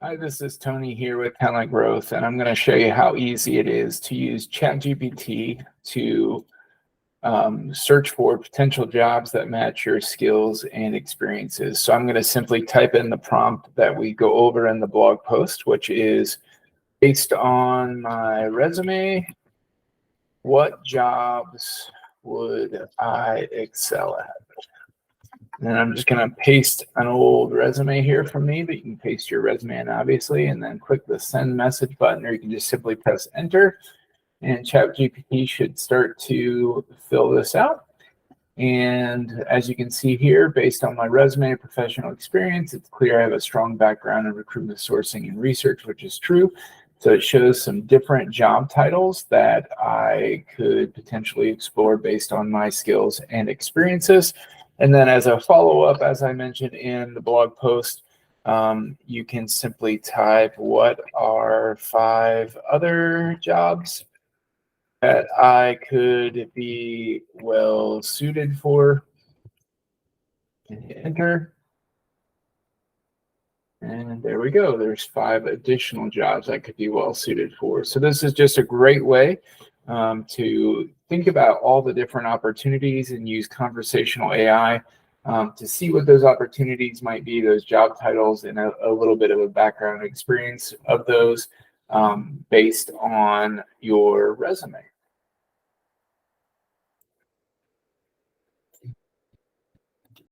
Hi, this is Tony here with Talent Growth, and I'm going to show you how easy it is to use ChatGPT to search for potential jobs that match your skills and experiences. So I'm going to simply type in the prompt that we go over in the blog post, which is based on my resume, what jobs would I excel at? And I'm just going to paste an old resume here from me, but you can paste your resume in, obviously, and then click the send message button, or you can just simply press enter, and ChatGPT should start to fill this out. And as you can see here, based on my resume and professional experience, it's clear I have a strong background in recruitment sourcing and research, which is true. So it shows some different job titles that I could potentially explore based on my skills and experiences. And then as a follow-up, as I mentioned in the blog post, you can simply type, what are 5 other jobs that I could be well suited for? And hit enter. And there we go. There's 5 additional jobs I could be well suited for. So this is just a great way to think about all the different opportunities and use conversational AI to see what those opportunities might be, those job titles, and a little bit of a background experience of those based on your resume.